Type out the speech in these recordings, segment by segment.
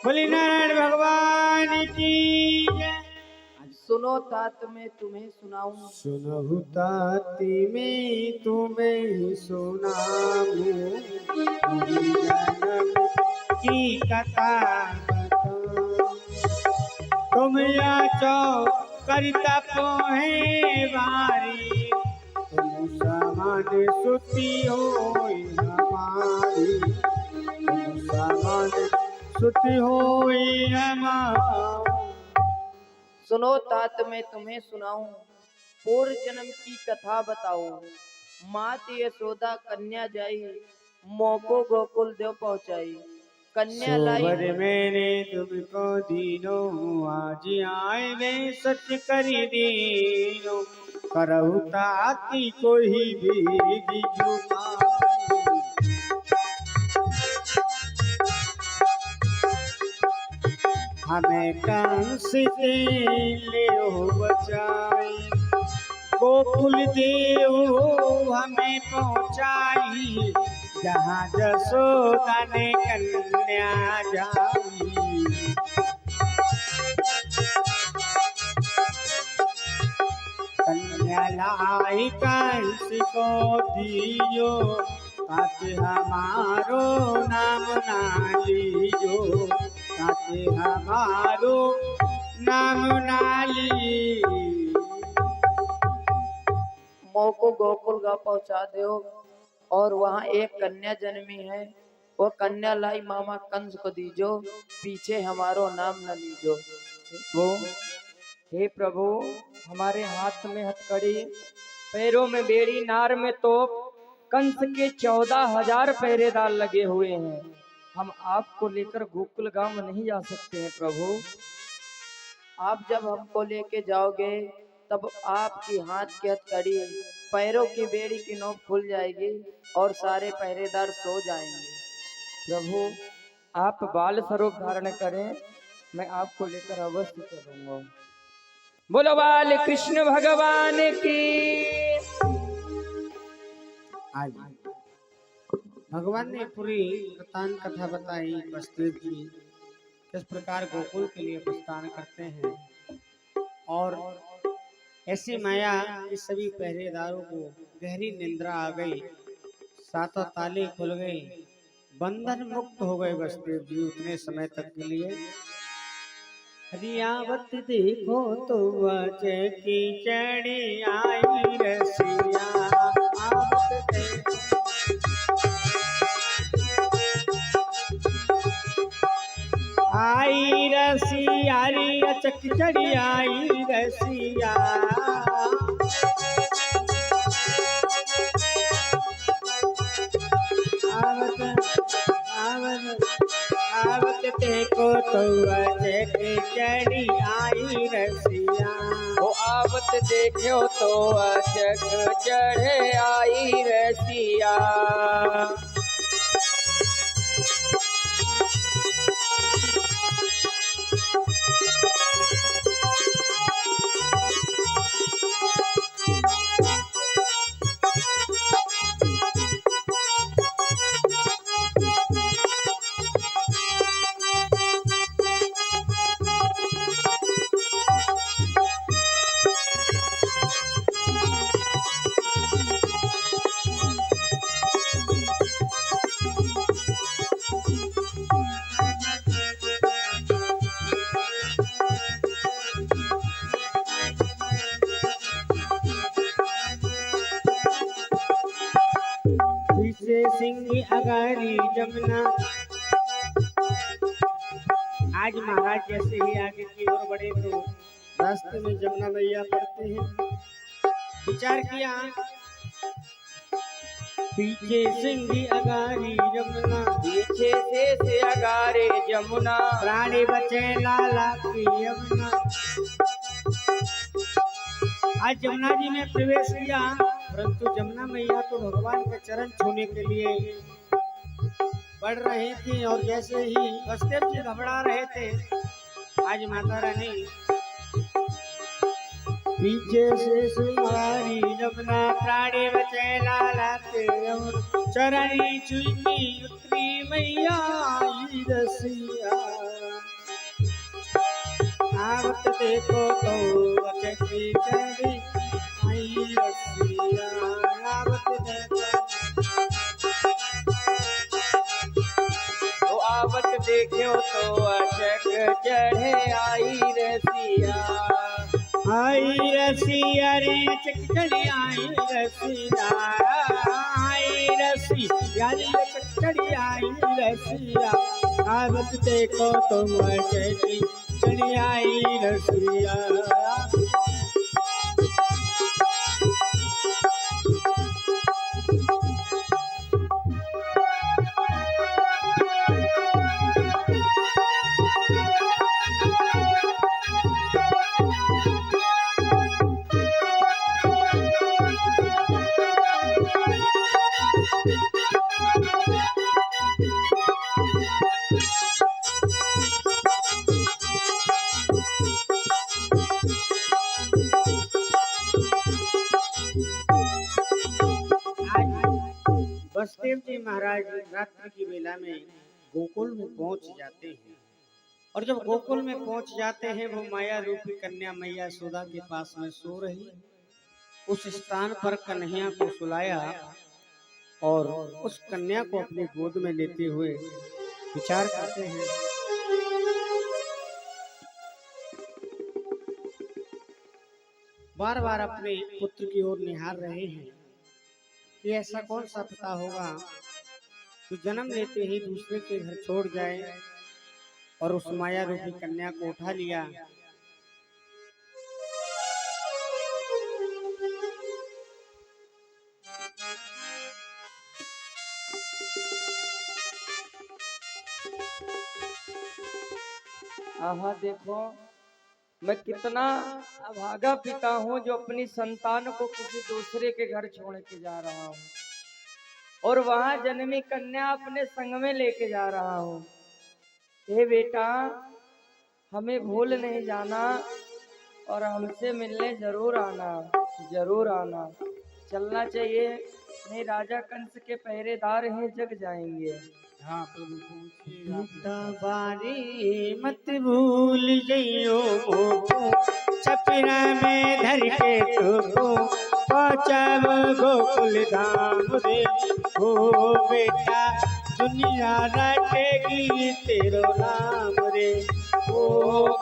बोली नारायण भगवान की जय। सुनो तात मैं तुम्हें सुनाऊं, सुनहु ताती में तुम्हें सुनाऊं, पूरी जन्म की कथा बताऊं। तुम याचो करता पोहे बारी, तुम समान सुती हो हमारी, तुम समान सुती हो हमारी। सुनो तात मैं तुम्हें सुनाऊं, पूर्व जन्म की कथा बताऊं। मात यशोदा कन्या जाई, मोको गोकुल देव पहुंचाई। कन्या लाई सोबर मैंने तुमको दीनो, आज आए वे सच करी दीनो, करहु ताती कोई भी जुबान। हमें कंस से ले बचाई, गोकुल देव हमें पहुँचाई, जहाँ जसोदा ने कन्या जाई। कन्या लाई कंस को दियो, ताकि हमारो नाम ना लीजो, ताकि हमारो नाम ना ली। मोको गोकुल गा पहुंचा दो और वहाँ एक कन्या जन्मी है। वो कन्या लाई मामा कंस को दीजो, पीछे हमारो नाम न लीजो। वो हे प्रभु, हमारे हाथ में हथकड़ी, पैरों में बेड़ी, नार में तोप, कंस के 14,000 पहरेदार लगे हुए हैं। हम आपको लेकर गोकुल गांव नहीं जा सकते हैं प्रभु। आप जब हमको लेके जाओगे तब आपकी हाथ की हथकड़ी, पैरों की बेड़ी की नोक खुल जाएगी और सारे पहरेदार सो जाएंगे। प्रभु, आप बाल स्वरूप धारण करें, मैं आपको लेकर अवश्य चलूंगा। बोलो बाल कृष्ण भगवान की। आज भगवान ने पूरी वृतांत कथा बताई। वसुदेव जी किस प्रकार गोकुल के लिए प्रस्थान करते हैं और ऐसी माया कि सभी पहरेदारों को गहरी निंद्रा आ गई, सातों ताले खुल गए, बंधन मुक्त हो गए वसुदेव जी उतने समय तक के लिए। रियावत देखो तो वजह की चढ़ी आई रसिया, आवत देखो आई रसिया, री अचक चढ़ी आई रसिया। आवत देखो तो अजक चढ़ी आई रसिया। वो आवत देखो तो अचक चढ़े आई रसिया। सिंह अगारी जमुना। आज महाराज जैसे ही आगे की ओर बढ़े तो रास्ते में जमुना मैया पड़ते हैं। विचार किया, पीछे सिंह अगारी जमुना, पीछे से अगारे जमुना, प्राणी बचे लाला की यमुना। आज जमुना जी ने प्रवेश किया, परंतु जमुना मैया तो भगवान के चरण छूने के लिए बढ़ रही थी और जैसे ही वसुदेव जी घबरा रहे थे, आज माता रानी पीछे से सुहारी जमुना, प्राणी बचे लाला के चरण छूती उतरी मैया आई रसिया। आवत देखो तो अचकी चढ़ी आई रसिया आवत देखो तो आवत देखो तो अचक चढ़े आई रसिया। आई रसिया रे चकड़ी आई रसिया आई रसिया रे चकड़ी आई रसिया आवत देखो तुम चढ़ी चढ़ी आई रसिया। बसदेव जी महाराज रात्रि की बेला में गोकुल में पहुंच जाते हैं और जब गोकुल में पहुंच जाते हैं वो माया रूपी कन्या मैया यशोदा के पास में सो रही। उस स्थान पर कन्हैया को सुलाया और उस कन्या को अपनी गोद में लेते हुए विचार करते हैं। बार बार अपने पुत्र की ओर निहार रहे हैं कि ऐसा कौन सा पिता होगा जो जन्म लेते ही दूसरे के घर छोड़ जाए और उस माया रूपी कन्या को उठा लिया। आहा देखो मैं कितना अभागा पिता हूँ जो अपनी संतान को किसी दूसरे के घर छोड़ के जा रहा हूँ और वहां जन्मी कन्या अपने संग में लेके जा रहा हूँ। हे बेटा हमें भूल नहीं जाना और हमसे मिलने जरूर आना, जरूर आना। चलना चाहिए, नहीं राजा कंस के पहरेदार हैं, जग जाएंगे। हाँ बेटा बारी मत भूल जइयो छपरा में धर के तो पहुंचब गोकुल धाम रे। ओ बेटा दुनिया रटेगी तेरो नाम रे। ओ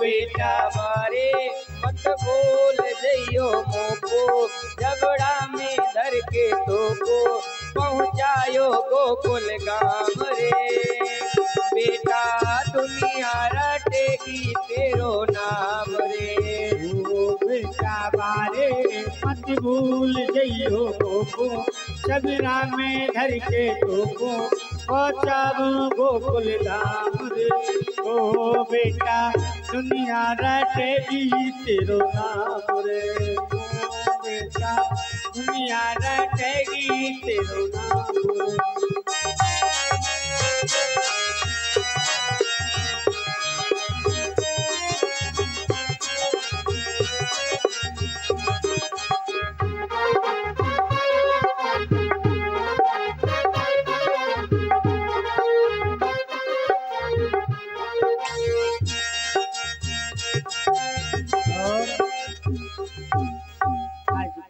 बेटा मारे मत भूल जइयो मोको जबड़ा में धर के तोको पहुँचायो गोकुल गाम रे। बेटा दुनिया रटेगी तेरो नाम रे। ओ बेटा बारे मत भूल जइयो को छबरा में धर के तोको पहुंचाब गोकुल धाम रे। ओ बेटा दुनिया रटेगी तेरो नाम रे। ओ बेटा दुनिया रटेगी तेरो नाम रे।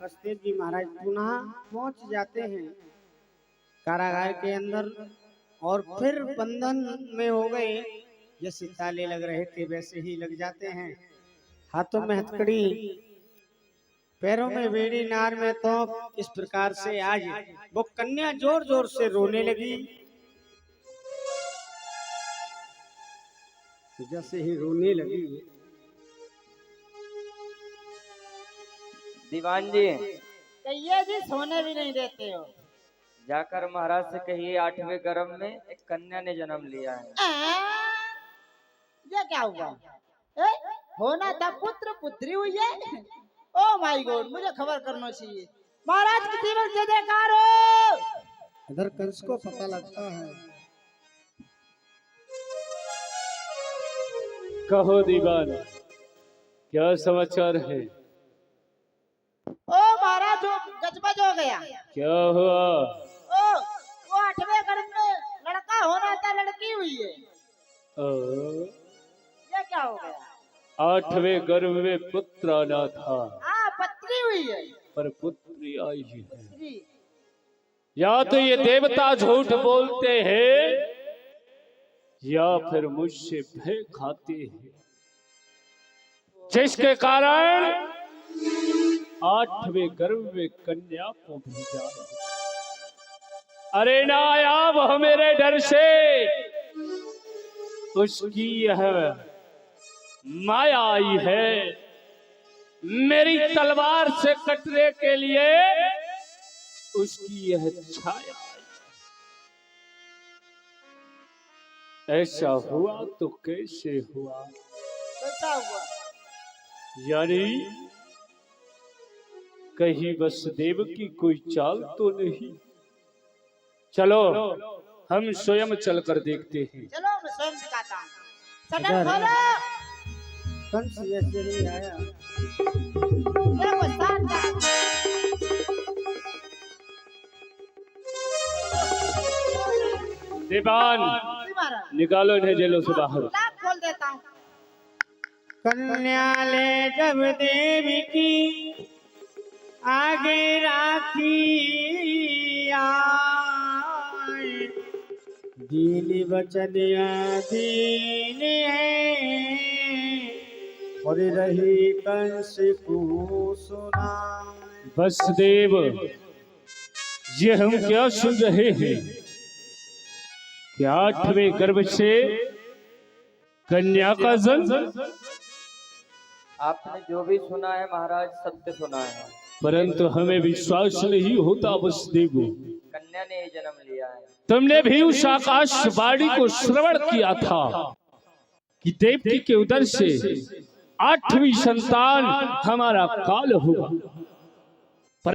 बसदेव जी महाराज पुनः पहुंच जाते हैं कारागार के अंदर और फिर बंधन में हो गए। जैसे ताले लग रहे थे वैसे ही लग जाते हैं। हाथों में हथकड़ी, पैरों में बेड़ी, नार में तो इस प्रकार से आज वो कन्या जोर जोर से रोने लगी। जैसे ही रोने लगी दीवान जी कहिए जी, सोने भी नहीं देते हो। जाकर महाराज से कहिए 8वें गर्भ में एक कन्या ने जन्म लिया है। ये क्या हुआ? होना था पुत्र, पुत्री हुई है। ओ माय गॉड, मुझे खबर करना चाहिए। महाराज की जीवन से जयकार हो। इधर कंस को पता लगता है। कहो दीवान, क्या समाचार है? ओ महाराज, गजबज हो गया। क्या हुआ? ओ वो 8वें गर्भ में लड़का होना था, लड़की हुई है। ओ, ये क्या हो गया? 8वें गर्भ में पुत्र आना था, पत्री हुई है। पर पुत्री आई है। पुत्री। या तो ये देवता झूठ बोलते हैं या फिर मुझसे भय खाते हैं, जिसके कारण 8वें गर्भ में कन्या को भेजा है। अरे नायाब हो मेरे डर से, उसकी यह माया आई है मेरी तलवार से कटने के लिए, उसकी यह छाया आई। ऐसा हुआ तो कैसे हुआ? कैसा हुआ? यानी कहीं वसुदेव की कोई चाल तो नहीं? चलो हम स्वयं चलकर देखते हैं। चलो मैं स्वयं दिखाता हूँ। इधर। सटल खोलो। कंस ऐसे नहीं आया। देखो साथ देवान निकालो इन्हें जेलों से बाहर। लाख खोल देता हूँ। कन्या ले जब देवी की आगे राखी आए, दीन वचन दीन है और रही कंस को सुना। वसुदेव, ये हम क्या सुन रहे हैं? क्या 8वें गर्भ से कन्या का जन्म? आपने जो भी सुना है महाराज सत्य सुना है, परंतु हमें विश्वास नहीं होता वसुदेव। कन्या ने ही जन्म लिया है। तुमने भी उस आकाशवाणी को श्रवण किया था कि देवकी के उदर से 8वीं संतान हमारा काल होगा।